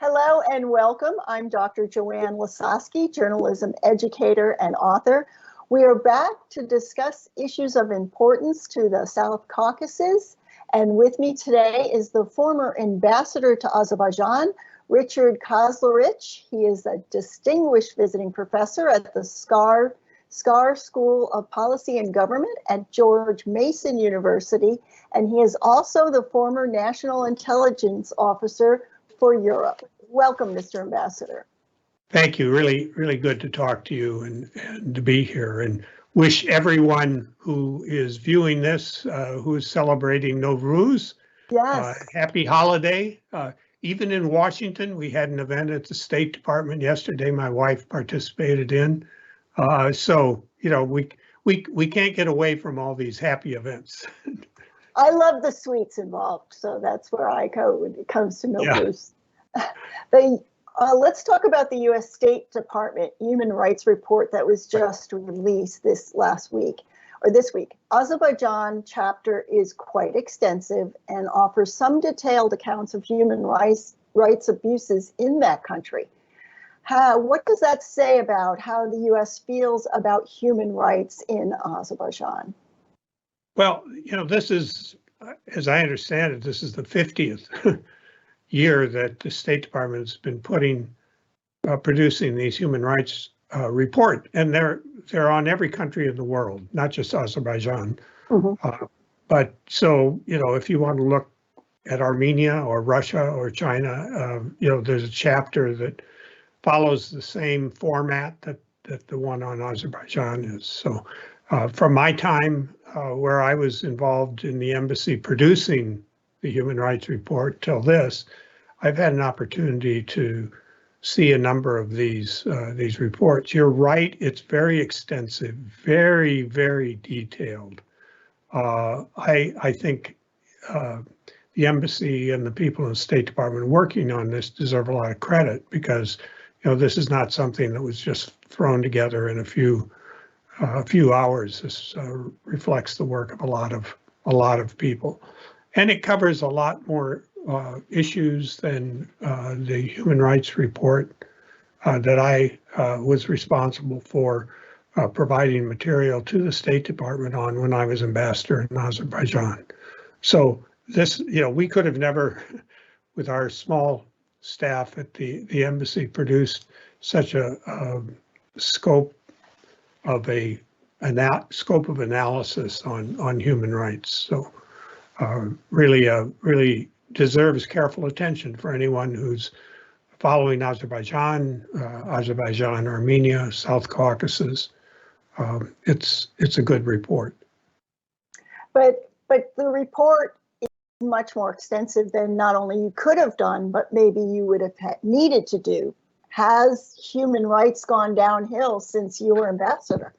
Hello and welcome. I'm Dr. Joanne Lasosky, journalism educator and author. We are back to discuss issues of importance to the South Caucasus. And with me today is the former ambassador to Azerbaijan, Richard Kauzlarich. He is a distinguished visiting professor at the Skar School of Policy and Government at George Mason University. And he is also the former National Intelligence Officer for Europe. Welcome, Mr. Ambassador. Thank you. Really good to talk to you and to be here, and wish everyone who is viewing this, who is celebrating Nowruz, yes, happy holiday. Even in Washington, we had an event at the State Department yesterday. My wife participated in. So, you know, we can't get away from all these happy events. I love the sweets involved, so that's where I go when it comes to Nowruz. Yeah. Let's talk about the U.S. State Department Human Rights Report that was just released this week. Azerbaijan chapter is quite extensive and offers some detailed accounts of human rights abuses in that country. What does that say about how the U.S. feels about human rights in Azerbaijan? Well, you know, this is, as I understand it, this is the 50th year that the State Department has been producing these human rights report, and they're on every country in the world, not just Azerbaijan. Mm-hmm. But so, you know, if you want to look at Armenia or Russia or China, you know, there's a chapter that follows the same format that the one on Azerbaijan is. So from my time where I was involved in the embassy producing the human rights report till this, I've had an opportunity to see a number of these reports. You're right, it's very extensive, very detailed. I think the embassy and the people in the State Department working on this deserve a lot of credit, because you know, this is not something that was just thrown together in a few hours. This reflects the work of a lot of people, and it covers a lot more issues than the human rights report that I was responsible for providing material to the State Department on when I was ambassador in Azerbaijan. So this, you know, we could have never, with our small staff at the embassy, produced such a scope of analysis on human rights. So really deserves careful attention for anyone who's following Azerbaijan, Armenia, South Caucasus. It's a good report. But the report is much more extensive than not only you could have done, but maybe you would have needed to do. Has human rights gone downhill since you were ambassador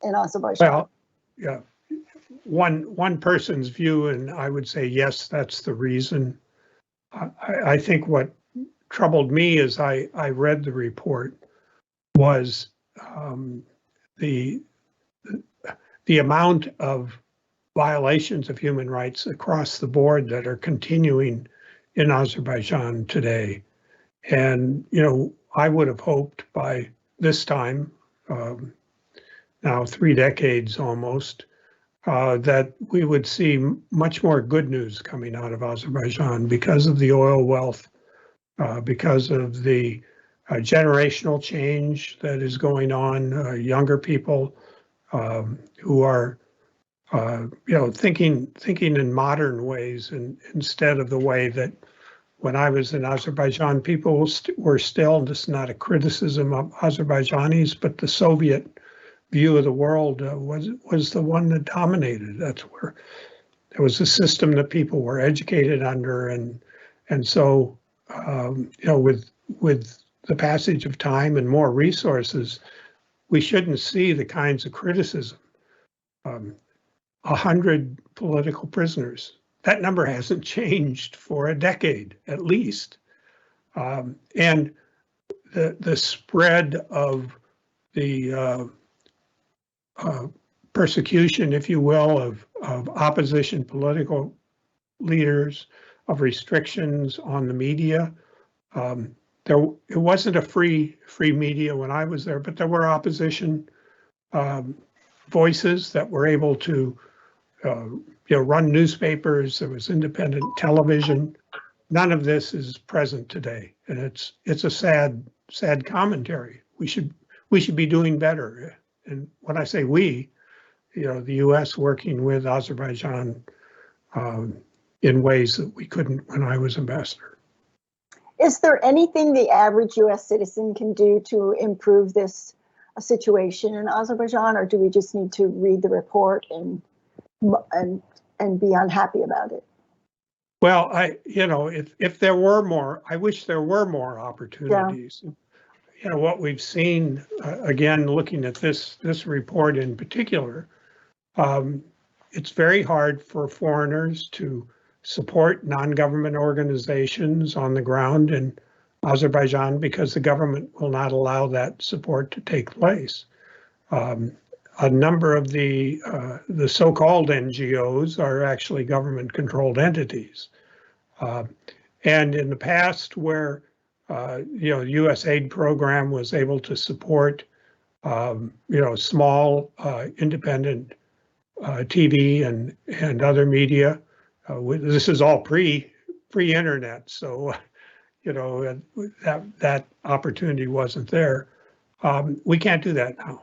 in Azerbaijan? Well, yeah. One person's view, and I would say, yes, that's the reason. I think what troubled me as I read the report was the amount of violations of human rights across the board that are continuing in Azerbaijan today. And, you know, I would have hoped by this time, now 3 decades almost, that we would see much more good news coming out of Azerbaijan because of the oil wealth, because of the generational change that is going on, younger people who are, you know, thinking in modern ways, and instead of the way that when I was in Azerbaijan, people were still, this is not a criticism of Azerbaijanis, but the Soviet view of the world was the one that dominated. That's where there was a system that people were educated under, and so you know, with the passage of time and more resources, we shouldn't see the kinds of criticism. 100 political prisoners. That number hasn't changed for a decade at least, and the spread of the persecution, if you will, of opposition political leaders, of restrictions on the media. it wasn't a free media when I was there, but there were opposition voices that were able to run newspapers. There was independent television. None of this is present today, and it's a sad commentary. We should be doing better. And when I say we, the U.S. working with Azerbaijan in ways that we couldn't when I was ambassador. Is there anything the average U.S. citizen can do to improve this situation in Azerbaijan, or do we just need to read the report and be unhappy about it? Well, if there were more, I wish there were more opportunities. Yeah. What we've seen, again, looking at this report in particular, it's very hard for foreigners to support non-government organizations on the ground in Azerbaijan because the government will not allow that support to take place. A number of the so-called NGOs are actually government-controlled entities. And in the past, where the U.S. aid program was able to support small independent TV and other media, this is all pre-internet, so that opportunity wasn't there. We can't do that now.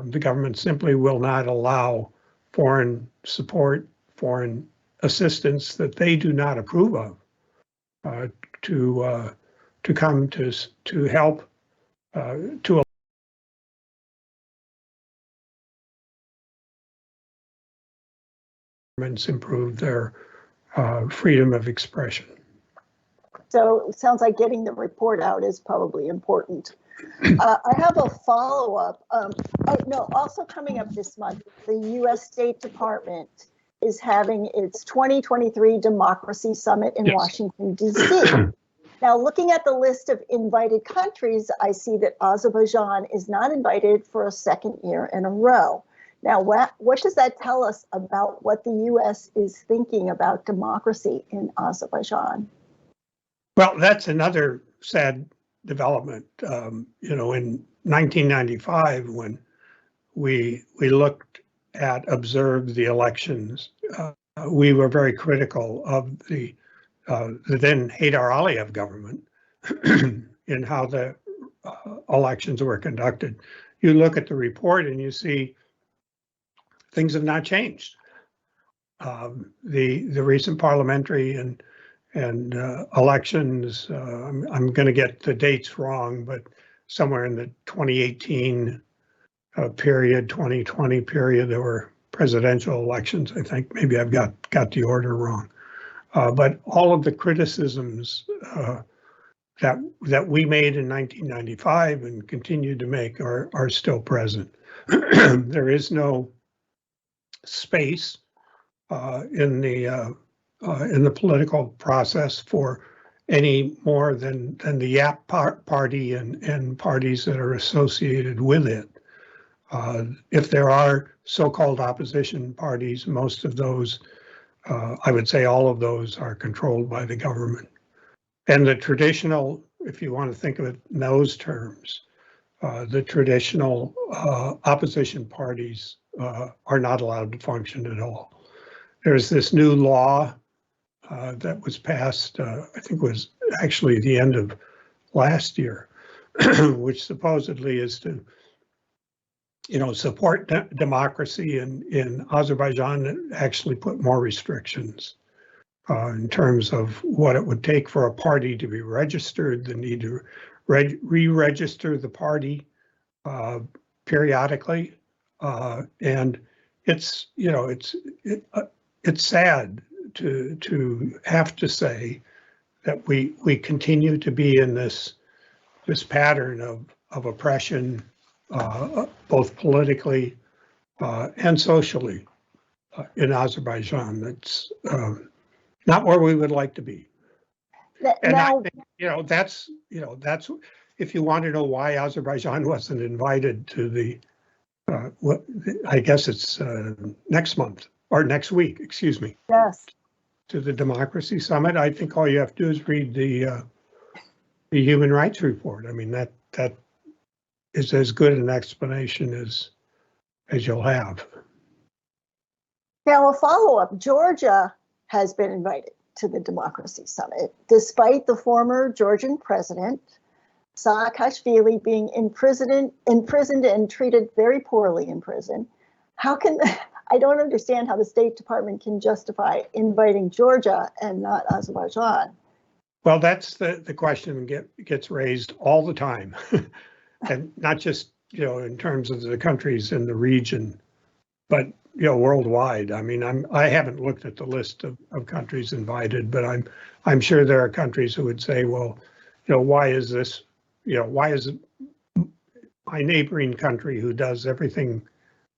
The government simply will not allow foreign support, foreign assistance that they do not approve of to come to help to improve their freedom of expression. So it sounds like getting the report out is probably important. I have a follow-up. Also coming up this month, the U.S. State Department is having its 2023 Democracy Summit in Washington, D.C. Now, looking at the list of invited countries, I see that Azerbaijan is not invited for a second year in a row. Now, what does that tell us about what the U.S. is thinking about democracy in Azerbaijan? Well, that's another sad development. In 1995, when we observed the elections, we were very critical of the then Haydar Aliyev government in how the elections were conducted. You look at the report and you see things have not changed. The recent parliamentary and elections, I'm going to get the dates wrong, but somewhere in the 2018 period, 2020 period, there were presidential elections. I think maybe I've got the order wrong. But all of the criticisms that we made in 1995 and continue to make are still present. There is no space in the political process for any more than the YAP party and parties that are associated with it. If there are so-called opposition parties, most of those, I would say all of those, are controlled by the government. And the traditional, if you want to think of it in those terms, the traditional opposition parties are not allowed to function at all. There's this new law that was passed, I think it was actually the end of last year, which supposedly is to, support democracy in Azerbaijan and actually put more restrictions in terms of what it would take for a party to be registered, the need to re-register the party periodically, and it's sad to have to say that we continue to be in this pattern of oppression, both politically and socially in Azerbaijan. That's not where we would like to be. And I think, that's if you want to know why Azerbaijan wasn't invited to the, I guess it's next month or next week, excuse me. Yes. To the Democracy Summit. I think all you have to do is read the the human rights report. I mean, that is as good an explanation as you'll have. Now, a follow-up, Georgia has been invited to the Democracy Summit, despite the former Georgian president, Saakashvili, being imprisoned and treated very poorly in prison. I don't understand how the State Department can justify inviting Georgia and not Azerbaijan. Well, that's the question that gets raised all the time, and not just, in terms of the countries in the region, but worldwide. I mean, I haven't looked at the list of countries invited, but I'm sure there are countries who would say, well, why is this? Why is my neighboring country, who does everything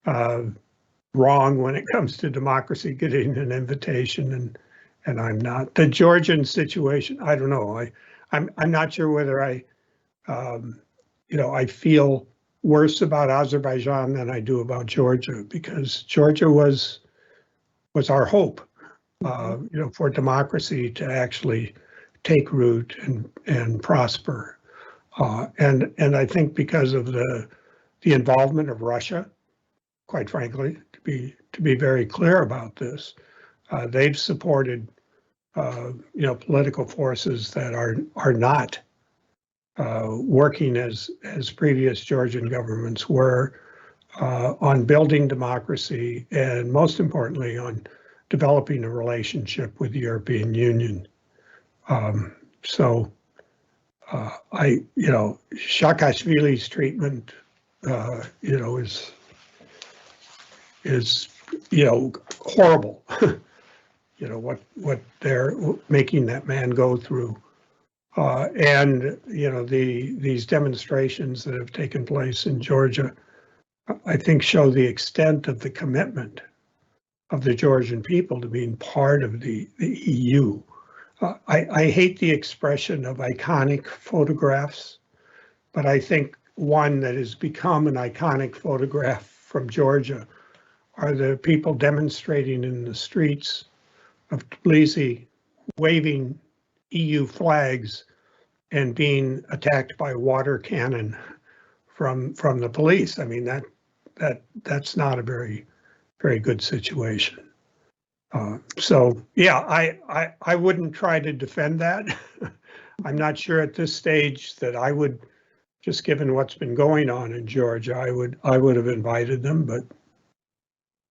wrong when it comes to democracy, getting an invitation, and I'm not? The Georgian situation, I don't know. I'm not sure whether I feel worse about Azerbaijan than I do about Georgia, because Georgia was our hope, for democracy to actually take root and prosper. And I think because of the involvement of Russia, quite frankly, to be very clear about this, they've supported political forces that are not working as previous Georgian governments were, on building democracy, and most importantly on developing a relationship with the European Union. Saakashvili's treatment, is horrible. What they're making that man go through, and these demonstrations that have taken place in Georgia, I think, show the extent of the commitment of the Georgian people to being part of the EU. I hate the expression of iconic photographs, but I think one that has become an iconic photograph from Georgia are the people demonstrating in the streets of Tbilisi, waving EU flags and being attacked by water cannon from the police. I mean, that's not a very good situation. So yeah, I wouldn't try to defend that. I'm not sure at this stage that I would, just given what's been going on in Georgia, I would have invited them, but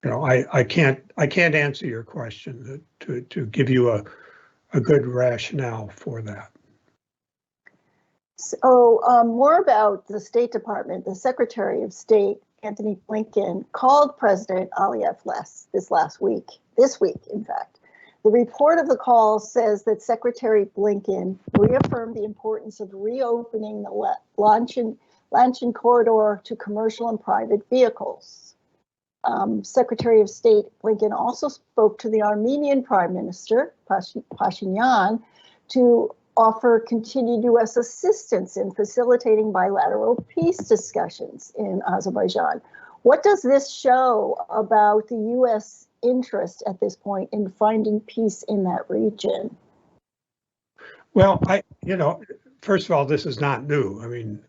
I can't answer your question to give you a good rationale for that. So more about the State Department. The Secretary of State, Antony Blinken, called President Aliyev this week, in fact. The report of the call says that Secretary Blinken reaffirmed the importance of reopening the Lanchin corridor to commercial and private vehicles. Secretary of State Blinken also spoke to the Armenian Prime Minister, Pashinyan, to offer continued U.S. assistance in facilitating bilateral peace discussions in Azerbaijan. What does this show about the U.S. interest at this point in finding peace in that region? Well, first of all, this is not new. I mean,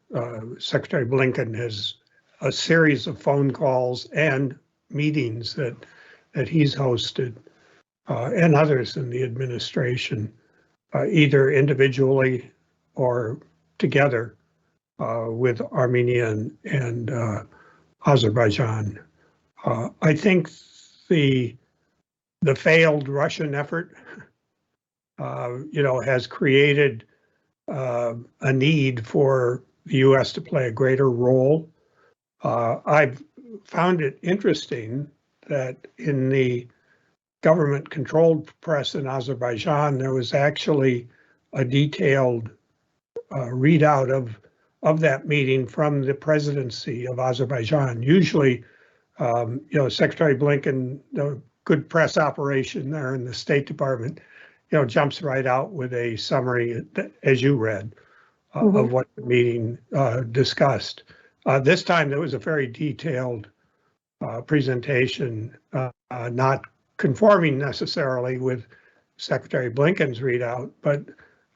Secretary Blinken has a series of phone calls and meetings that he's hosted, and others in the administration, either individually or together with Armenia and Azerbaijan. I think the failed Russian effort, has created a need for the U.S. to play a greater role. I've found it interesting that in the government-controlled press in Azerbaijan, there was actually a detailed readout of that meeting from the presidency of Azerbaijan. Usually, Secretary Blinken, the good press operation there in the State Department, jumps right out with a summary, as you read, of what the meeting discussed. This time, there was a very detailed presentation, not conforming necessarily with Secretary Blinken's readout, but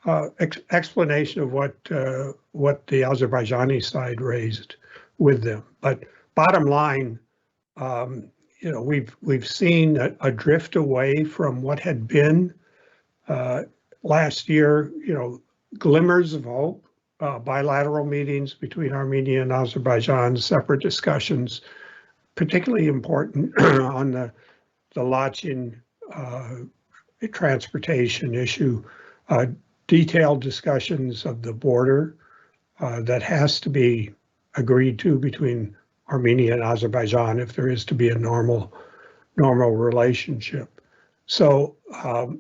explanation of what the Azerbaijani side raised with them. But bottom line, we've seen a drift away from what had been last year. Glimmers of hope, bilateral meetings between Armenia and Azerbaijan, separate discussions, particularly important on the Lachin transportation issue, detailed discussions of the border that has to be agreed to between Armenia and Azerbaijan if there is to be a normal relationship. So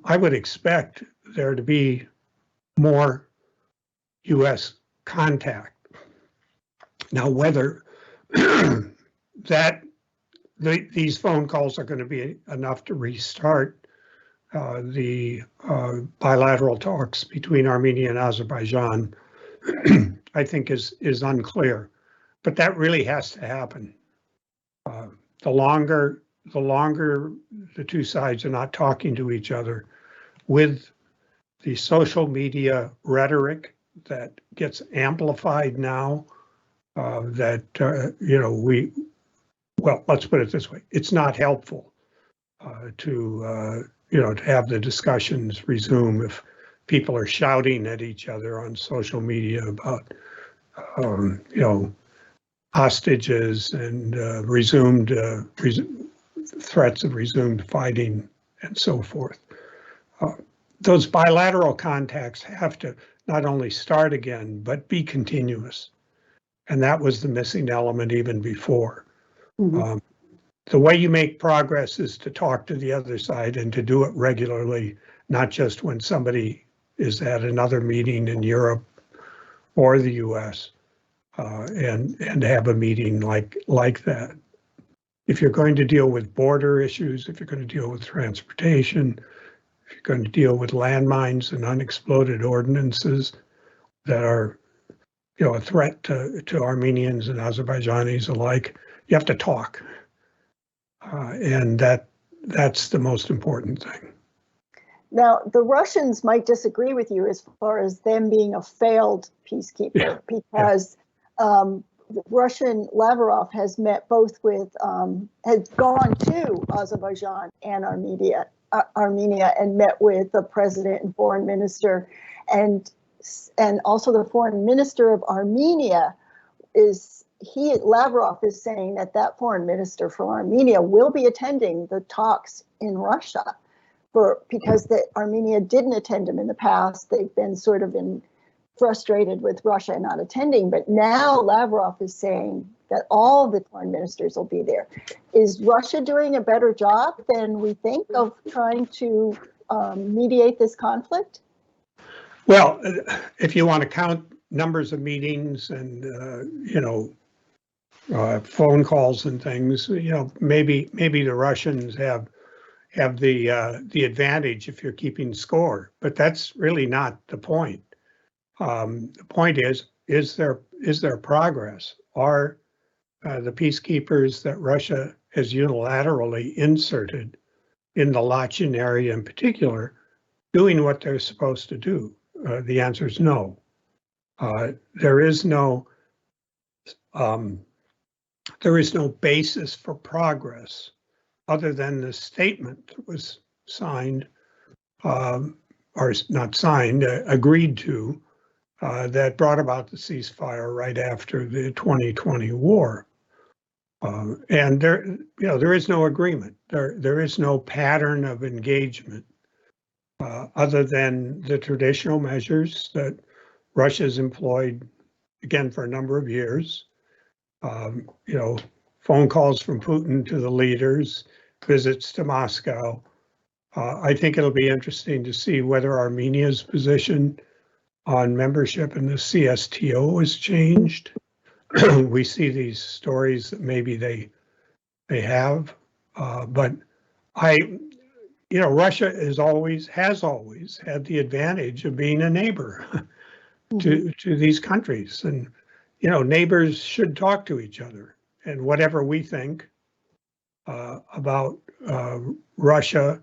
I would expect there to be more US contact. Now, whether these phone calls are going to be enough to restart the bilateral talks between Armenia and Azerbaijan, I think is unclear. But that really has to happen. The longer the two sides are not talking to each other, with the social media rhetoric that gets amplified now, well, let's put it this way: it's not helpful to have the discussions resume if people are shouting at each other on social media about hostages and threats of resumed fighting and so forth. Those bilateral contacts have to not only start again, but be continuous. And that was the missing element even before. Mm-hmm. The way you make progress is to talk to the other side and to do it regularly, not just when somebody is at another meeting in Europe or the US, and have a meeting like that. If you're going to deal with border issues, if you're going to deal with transportation, if you're going to deal with landmines and unexploded ordinances that are, a threat to Armenians and Azerbaijanis alike, you have to talk, and that's the most important thing. Now, the Russians might disagree with you as far as them being a failed peacekeeper, because Russian Lavrov has met both with, has gone to Azerbaijan and Armenia and met with the president and foreign minister, and also the foreign minister of Armenia Lavrov is saying that foreign minister from Armenia will be attending the talks in Russia, because Armenia didn't attend them in the past. They've been sort of frustrated with Russia not attending, but now Lavrov is saying that all the foreign ministers will be there. Is Russia doing a better job than we think of trying to mediate this conflict? Well, if you want to count numbers of meetings and phone calls and things, maybe the Russians have the advantage if you're keeping score, but that's really not the point. The point is there progress? Are the peacekeepers that Russia has unilaterally inserted in the Lachin area in particular doing what they're supposed to do? The answer is no. There is no basis for progress other than the statement that was signed, or not signed, agreed to, that brought about the ceasefire right after the 2020 war. And there is no agreement. There is no pattern of engagement other than the traditional measures that Russia's employed, again, for a number of years. Phone calls from Putin to the leaders, visits to Moscow. I think it'll be interesting to see whether Armenia's position on membership in the CSTO has changed. We see these stories that maybe they have, but Russia has always had the advantage of being a neighbor to these countries, and neighbors should talk to each other. And whatever we think about Russia,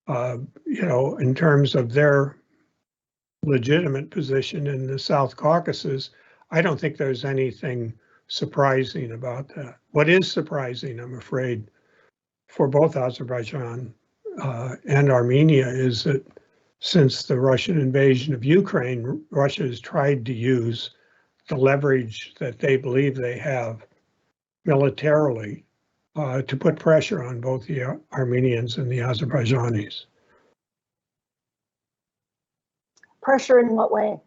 in terms of their legitimate position in the South Caucasus. I don't think there's anything surprising about that. What is surprising, I'm afraid, for both Azerbaijan and Armenia is that since the Russian invasion of Ukraine, Russia has tried to use the leverage that they believe they have militarily to put pressure on both the Armenians and the Azerbaijanis. Pressure in what way?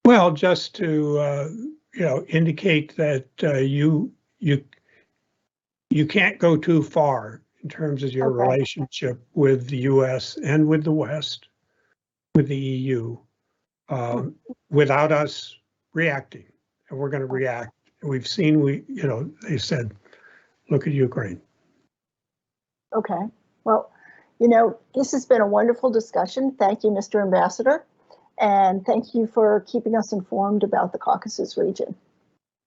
Well, just to indicate that you can't go too far in terms of your relationship with the U.S. and with the West, with the EU, without us reacting. And we're going to react. We've seen, they said, look at Ukraine. Okay. Well, this has been a wonderful discussion. Thank you, Mr. Ambassador. And thank you for keeping us informed about the Caucasus region.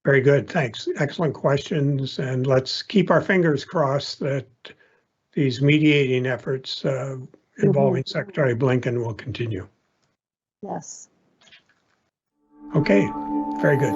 Very good. Thanks. Excellent questions. And let's keep our fingers crossed that these mediating efforts involving Secretary Blinken will continue. Yes. Okay. Very good.